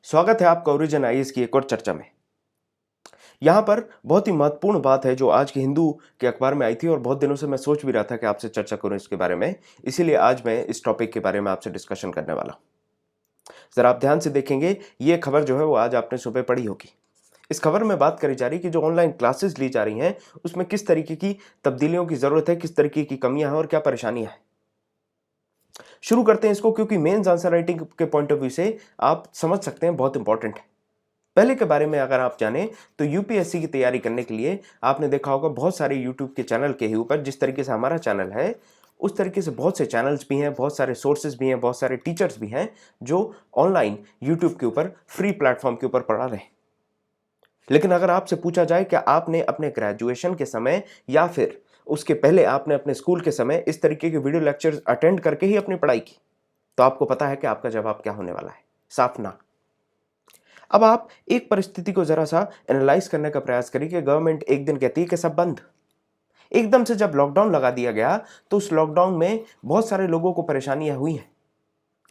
स्वागत है आपका ओरिजिन आईएएस की एक और चर्चा में। यहाँ पर बहुत ही महत्वपूर्ण बात है जो आज के हिंदू के अखबार में आई थी और बहुत दिनों से मैं सोच भी रहा था कि आपसे चर्चा करूं इसके बारे में। इसीलिए आज मैं इस टॉपिक के बारे में आपसे डिस्कशन करने वाला हूं। जरा आप ध्यान से देखेंगे, ये खबर जो है वो आज आपने सुबह पढ़ी होगी। इस खबर में बात करी जा रही कि जो ऑनलाइन क्लासेस ली जा रही हैं उसमें किस तरीके की तब्दीलियों की जरूरत है, किस तरीके की कमियां हैं और क्या परेशानियां हैं। शुरू करते हैं इसको, क्योंकि मेंस आंसर राइटिंग के पॉइंट ऑफ व्यू से आप समझ सकते हैं बहुत इंपॉर्टेंट है। पहले के बारे में अगर आप जानें तो यूपीएससी की तैयारी करने के लिए आपने देखा होगा बहुत सारे यूट्यूब के चैनल के ही ऊपर, जिस तरीके से हमारा चैनल है उस तरीके से बहुत से चैनल्स भी हैं, बहुत सारे सोर्सेज भी हैं, बहुत सारे टीचर्स भी हैं जो ऑनलाइन यूट्यूब के ऊपर फ्री प्लेटफॉर्म के ऊपर पढ़ा रहे हैं। लेकिन अगर आपसे पूछा जाए कि आपने अपने ग्रेजुएशन के समय या फिर उसके पहले आपने अपने स्कूल के समय इस तरीके के वीडियो लेक्चर्स अटेंड करके ही अपनी पढ़ाई की, तो आपको पता है कि आपका जवाब क्या होने वाला है, साफ ना। अब आप एक परिस्थिति को जरा सा एनालाइज करने का प्रयास करिए कि गवर्नमेंट एक दिन कहती है कि सब बंद। एकदम से जब लॉकडाउन लगा दिया गया तो उस लॉकडाउन में बहुत सारे लोगों को परेशानियां हुई हैं।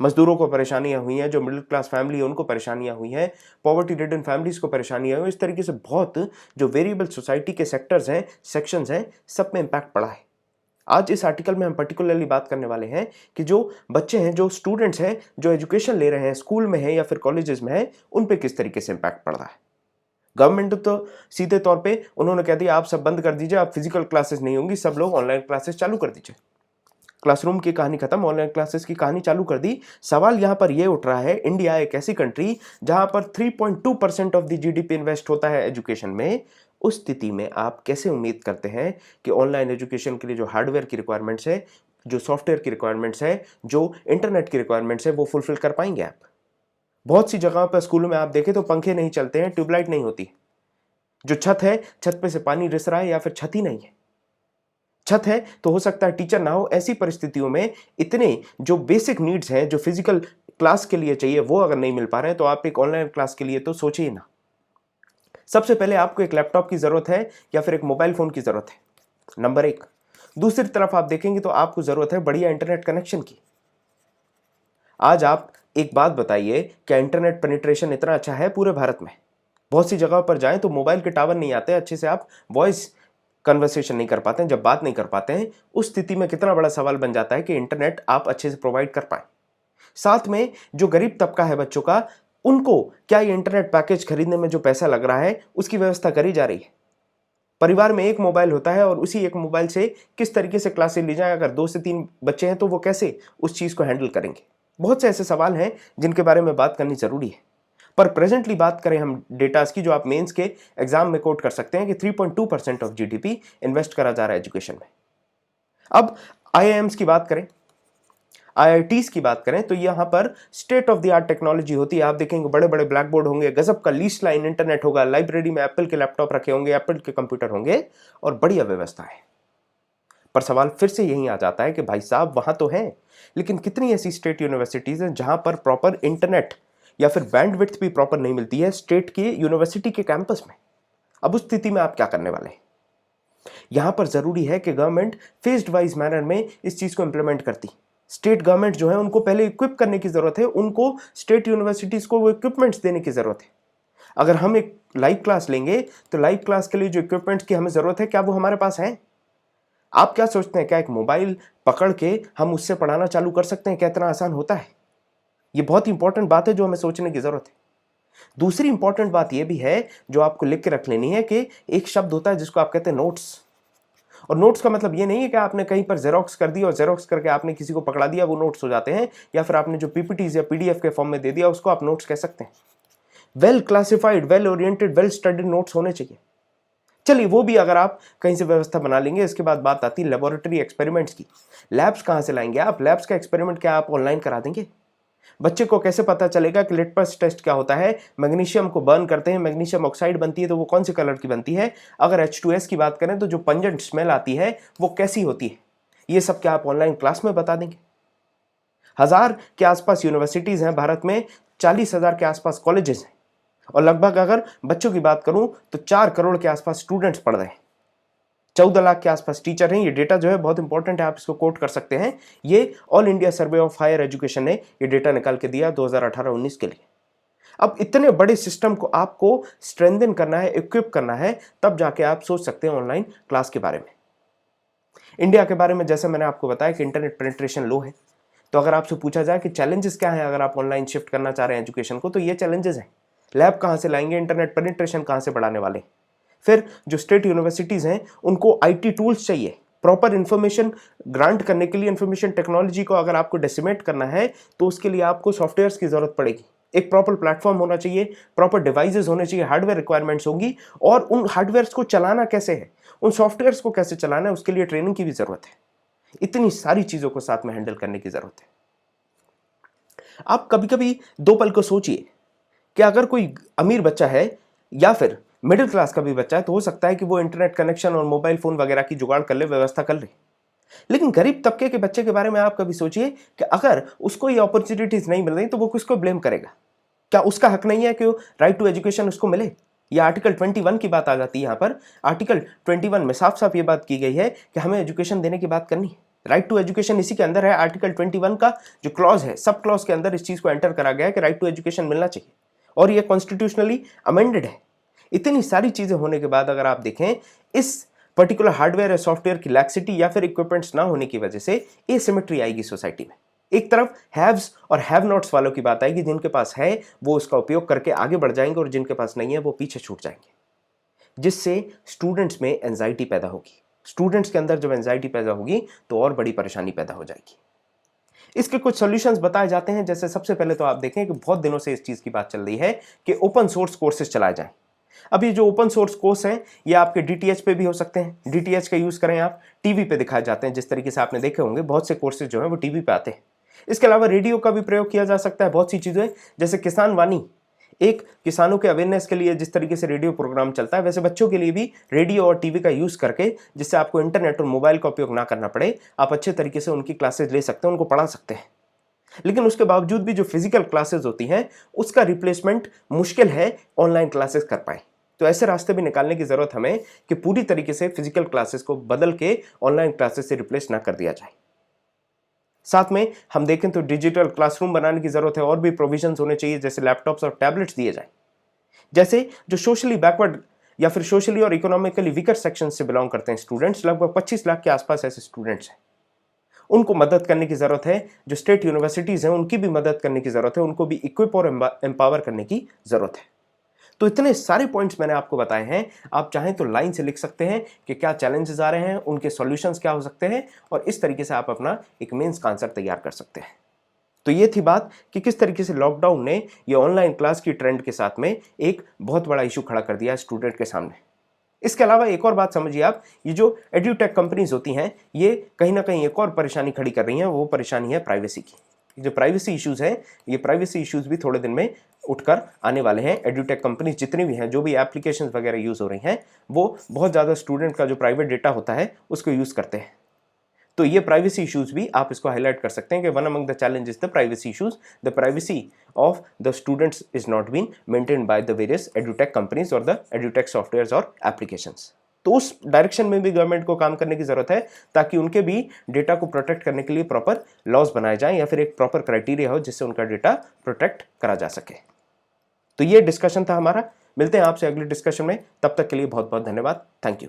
मजदूरों को परेशानियां हुई हैं, जो मिडिल क्लास फैमिली है उनको परेशानियां हुई हैं, पॉवर्टी रिडन फैमिलीज को परेशानियां हुई। इस तरीके से बहुत जो वेरिएबल सोसाइटी के सेक्टर्स हैं, सेक्शंस हैं, सब में इंपैक्ट पड़ा है। आज इस आर्टिकल में हम पर्टिकुलरली बात करने वाले हैं कि जो बच्चे हैं, जो स्टूडेंट्स हैं, जो एजुकेशन ले रहे हैं, स्कूल में हैं या फिर कॉलेजेस में हैं, उन पे किस तरीके से इंपैक्ट पड़ रहा है। गवर्नमेंट तो सीधे तौर पे उन्होंने कह दिया आप सब बंद कर दीजिए, आप फिजिकल क्लासेस नहीं होंगी, सब लोग ऑनलाइन क्लासेस चालू कर दीजिए। क्लासरूम की कहानी खत्म, ऑनलाइन क्लासेस की कहानी चालू कर दी। सवाल यहां पर यह उठ रहा है, इंडिया एक ऐसी कंट्री जहां पर 3.2% ऑफ द जीडीपी इन्वेस्ट होता है एजुकेशन में। उस स्थिति में आप कैसे उम्मीद करते हैं कि ऑनलाइन एजुकेशन के लिए जो हार्डवेयर की रिक्वायरमेंट्स है, जो सॉफ्टवेयर की रिक्वायरमेंट्स है, जो इंटरनेट की रिक्वायरमेंट्स है, वो फुलफिल कर पाएंगे आप। बहुत सी जगहों पर स्कूलों में आप देखें तो पंखे नहीं चलते हैं, ट्यूबलाइट नहीं होती। जो छत है, छत पे से पानी रिस रहा है या फिर छत ही नहीं है। छत है तो हो सकता है टीचर ना हो। ऐसी परिस्थितियों में इतने जो बेसिक नीड्स हैं, जो फिजिकल क्लास के लिए चाहिए, वो अगर नहीं मिल पा रहे हैं तो आप एक ऑनलाइन क्लास के लिए तो सोचिए ना। सबसे पहले आपको एक लैपटॉप की जरूरत है या फिर एक मोबाइल फोन की जरूरत है, नंबर एक। दूसरी तरफ आप देखेंगे तो आपको जरूरत है बढ़िया इंटरनेट कनेक्शन की। आज आप एक बात बताइए, क्या इंटरनेट पेनिट्रेशन इतना अच्छा है पूरे भारत में? बहुत सी जगहों पर जाएं तो मोबाइल के टावर नहीं आते अच्छे से, आप वॉइस कन्वर्सेशन नहीं कर पाते हैं, जब बात नहीं कर पाते हैं उस स्थिति में कितना बड़ा सवाल बन जाता है कि इंटरनेट आप अच्छे से प्रोवाइड कर पाए। साथ में जो गरीब तबका है बच्चों का, उनको क्या ये इंटरनेट पैकेज खरीदने में जो पैसा लग रहा है उसकी व्यवस्था करी जा रही है? परिवार में एक मोबाइल होता है और उसी एक मोबाइल से किस तरीके से क्लासेस ली जाए? अगर 2 से 3 बच्चे हैं तो वो कैसे उस चीज को हैंडल करेंगे? बहुत से ऐसे सवाल हैं जिनके बारे में बात करनी जरूरी है। पर प्रेजेंटली बात करें हम डेटास की, जो आप मेंस के एग्जाम में कोट कर सकते हैं कि 3.2% ऑफ जीडीपी इन्वेस्ट करा जा रहा है एजुकेशन में। अब आईआईएम्स की बात करें, आईआईटीज की बात करें तो यहां पर state of the art technology होती है। आप देखेंगे बड़े बड़े ब्लैक बोर्ड होंगे, गजब का लीस्ट लाइन इंटरनेट होगा, लाइब्रेरी में एप्पल के लैपटॉप रखे होंगे, एप्पल के कंप्यूटर होंगे और बढ़िया व्यवस्था है। पर सवाल फिर से यही आ जाता है कि भाई साहब वहां तो है, लेकिन कितनी ऐसी स्टेट यूनिवर्सिटीज हैं जहां पर प्रॉपर इंटरनेट या फिर बैंडविड्थ भी प्रॉपर नहीं मिलती है स्टेट के यूनिवर्सिटी के कैंपस में। अब उस स्थिति में आप क्या करने वाले हैं? यहां पर जरूरी है कि गवर्नमेंट फेज्ड वाइज मैनर में इस चीज को इंप्लीमेंट करती। स्टेट गवर्नमेंट जो है उनको पहले इक्विप करने की जरूरत है, उनको स्टेट यूनिवर्सिटीज को वो इक्विपमेंट्स देने की जरूरत है। अगर हम एक लाइव क्लास लेंगे तो लाइव क्लास के लिए जो इक्विपमेंट्स की हमें जरूरत है, क्या वो हमारे पास है? आप क्या सोचते हैं, क्या एक मोबाइल पकड़ के हम उससे पढ़ाना चालू कर सकते हैं? क्या इतना आसान होता है? ये बहुत ही इंपॉर्टेंट बात है जो हमें सोचने की जरूरत है। दूसरी इंपॉर्टेंट बात यह भी है जो आपको लिख के रख लेनी है कि एक शब्द होता है जिसको आप कहते हैं नोट्स। और नोट्स का मतलब ये नहीं है कि आपने कहीं पर जेरोक्स कर दिया और जेरोक्स करके आपने किसी को पकड़ा दिया, वो नोट्स हो जाते हैं, या फिर आपने जो पीपीटीज या पीडीएफ के फॉर्म में दे दिया उसको आप नोट्स कह सकते हैं। Well classified, well oriented, well studied notes होने चाहिए। चलिए वो भी अगर आप कहीं से व्यवस्था बना लेंगे। इसके बाद बात आती है लेबोरेटरी एक्सपेरिमेंट्स की। लैब्स कहां से लाएंगे आप? लैब्स का एक्सपेरिमेंट क्या आप ऑनलाइन करा देंगे? बच्चे को कैसे पता चलेगा कि लिटमस टेस्ट क्या होता है? मैग्नीशियम को बर्न करते हैं, मैग्नीशियम ऑक्साइड बनती है तो वो कौन से कलर की बनती है? अगर H2S की बात करें तो जो पंजेंट स्मेल आती है वो कैसी होती है? ये सब क्या आप ऑनलाइन क्लास में बता देंगे? 1000 के आसपास यूनिवर्सिटीज हैं भारत में, 40,000 के आसपास कॉलेजेस हैं और लगभग अगर बच्चों की बात करूं तो 4 करोड़ के आसपास स्टूडेंट्स पढ़ रहे हैं, 14 लाख के आसपास टीचर हैं। ये डेटा जो है बहुत इंपॉर्टेंट है, आप इसको कोट कर सकते हैं। ये all India survey of higher education ने ये डेटा निकाल के दिया 2018-19 के लिए। अब इतने बड़े सिस्टम को आपको स्ट्रेंथन करना है, इक्विप करना है, तब जाके आप सोच सकते हैं ऑनलाइन क्लास के बारे में। इंडिया के बारे में जैसे मैंने आपको बताया कि इंटरनेट पेनिट्रेशन लो है, तो अगर आपसे पूछा जाए कि चैलेंजेस क्या हैं अगर आप ऑनलाइन शिफ्ट करना चाह रहे हैं एजुकेशन को, तो ये चैलेंजेस हैं। लैब कहाँ से लाएंगे, इंटरनेट पेनिट्रेशन कहाँ से बढ़ाने वाले। फिर जो स्टेट यूनिवर्सिटीज हैं उनको आईटी टूल्स चाहिए, प्रॉपर इंफॉर्मेशन ग्रांट करने के लिए। इंफॉर्मेशन टेक्नोलॉजी को अगर आपको डेसिमेट करना है तो उसके लिए आपको सॉफ्टवेयर्स की जरूरत पड़ेगी। एक प्रॉपर प्लेटफॉर्म होना चाहिए, प्रॉपर डिवाइसेस होने चाहिए, हार्डवेयर रिक्वायरमेंट्स होंगी, और उन हार्डवेयर्स को चलाना कैसे है, उन सॉफ्टवेयर्स को कैसे चलाना है, उसके लिए ट्रेनिंग की भी जरूरत है। इतनी सारी चीजों को साथ में हैंडल करने की जरूरत है। आप कभी कभी दो पल को सोचिए कि अगर कोई अमीर बच्चा है या फिर मिडिल क्लास का भी बच्चा है, तो हो सकता है कि वो इंटरनेट कनेक्शन और मोबाइल फोन वगैरह की जुगाड़ कर ले, व्यवस्था कर ले। लेकिन गरीब तबके के बच्चे के बारे में आप कभी सोचिए कि अगर उसको ये अपॉर्चुनिटीज नहीं मिल रही तो वो किसको ब्लेम करेगा। क्या उसका हक नहीं है कि राइट टू एजुकेशन उसको मिले? या आर्टिकल 21 की बात आ जाती है। यहां पर आर्टिकल 21 में साफ साफ ये बात की गई है कि हमें एजुकेशन देने की बात करनी है। राइट टू एजुकेशन इसी के अंदर है। आर्टिकल 21 का जो क्लॉज है, सब क्लॉज के अंदर इस चीज को एंटर करा गया है कि राइट टू एजुकेशन मिलना चाहिए, और ये कॉन्स्टिट्यूशनली अमेंडेड है। इतनी सारी चीजें होने के बाद अगर आप देखें, इस पर्टिकुलर हार्डवेयर या सॉफ्टवेयर की लैक्सिटी या फिर इक्विपमेंट्स ना होने की वजह से एसिमेट्री आएगी सोसाइटी में। एक तरफ हैव्स और हैव नॉट्स वालों की बात आएगी, जिनके पास है वो उसका उपयोग करके आगे बढ़ जाएंगे और जिनके पास नहीं है वो पीछे छूट जाएंगे, जिससे स्टूडेंट्स में एंजाइटी पैदा होगी। स्टूडेंट्स के अंदर जब एंजाइटी पैदा होगी तो और बड़ी परेशानी पैदा हो जाएगी। इसके कुछ सॉल्यूशंस बताए जाते हैं। जैसे सबसे पहले तो आप देखें कि बहुत दिनों से इस चीज की बात चल रही है कि ओपन सोर्स कोर्सेज चलाए जाएं। अब ये जो ओपन सोर्स कोर्स हैं ये आपके डीटीएच पे भी हो सकते हैं। डीटीएच का यूज करें आप, टीवी पे दिखाए जाते हैं। जिस तरीके से आपने देखे होंगे बहुत से कोर्सेज जो हैं वो टीवी पे आते हैं। इसके अलावा रेडियो का भी प्रयोग किया जा सकता है। बहुत सी चीजें, जैसे किसान वाणी, एक किसानों के अवेयरनेस के लिए जिस तरीके से रेडियो प्रोग्राम चलता है, वैसे बच्चों के लिए भी रेडियो और टीवी का यूज करके, जिससे आपको इंटरनेट और मोबाइल का उपयोग ना करना पड़े, आप अच्छे तरीके से उनकी क्लासेज ले सकते हैं, उनको पढ़ा सकते हैं। लेकिन उसके बावजूद भी जो फिजिकल क्लासेस होती हैं उसका रिप्लेसमेंट मुश्किल है ऑनलाइन क्लासेस कर पाए। तो ऐसे रास्ते भी निकालने की जरूरत हमें कि पूरी तरीके से फिजिकल क्लासेस को बदल के ऑनलाइन क्लासेस से रिप्लेस ना कर दिया जाए। साथ में हम देखें तो डिजिटल क्लासरूम बनाने की जरूरत है, और भी प्रोविजंस होने चाहिए, जैसे लैपटॉप्स और टैबलेट्स दिए जाए। जैसे जो सोशली बैकवर्ड या फिर सोशली और इकोनॉमिकली वीकर सेक्शन से बिलोंग करते हैं स्टूडेंट्स, लगभग 25 लाख के आसपास ऐसे स्टूडेंट्स हैं, उनको मदद करने की जरूरत है। जो स्टेट यूनिवर्सिटीज हैं उनकी भी मदद करने की जरूरत है, उनको भी इक्विप और एम्पावर करने की जरूरत है। तो इतने सारे पॉइंट्स मैंने आपको बताए हैं। आप चाहें तो लाइन से लिख सकते हैं कि क्या चैलेंजेस आ रहे हैं, उनके सॉल्यूशंस क्या हो सकते हैं, और इस तरीके से आप अपना एक मेंस का आंसर तैयार कर सकते हैं। तो ये थी बात कि किस तरीके से लॉकडाउन ने ये ऑनलाइन क्लास की ट्रेंड के साथ में एक बहुत बड़ा इशू खड़ा कर दिया स्टूडेंट के सामने। इसके अलावा एक और बात समझिए आप, ये जो एड्यूटेक कंपनीज होती हैं ये कहीं ना कहीं एक और परेशानी खड़ी कर रही हैं। वो परेशानी है प्राइवेसी की। जो प्राइवेसी इश्यूज हैं, ये प्राइवेसी इश्यूज भी थोड़े दिन में उठकर आने वाले हैं। एड्यूटेक कंपनीज जितनी भी हैं, जो भी एप्लीकेशंस वगैरह यूज हो रही हैं, वो बहुत ज़्यादा स्टूडेंट का जो प्राइवेट डेटा होता है उसको यूज़ करते हैं। तो ये प्राइवेसी इश्यूज भी आप इसको हाईलाइट कर सकते हैं कि one among the challenges the privacy issues, the privacy of the students is not been maintained by the various edutech companies और द एड्यूटेक सॉफ्टवेयर्स और एप्लीकेशंस। तो उस डायरेक्शन में भी गवर्नमेंट को काम करने की जरूरत है, ताकि उनके भी डेटा को प्रोटेक्ट करने के लिए प्रॉपर लॉज बनाए जाएं या फिर एक प्रॉपर क्राइटेरिया हो जिससे उनका डेटा प्रोटेक्ट करा जा सके। तो ये डिस्कशन था हमारा। मिलते हैं आपसे अगले डिस्कशन में, तब तक के लिए बहुत बहुत धन्यवाद। Thank you.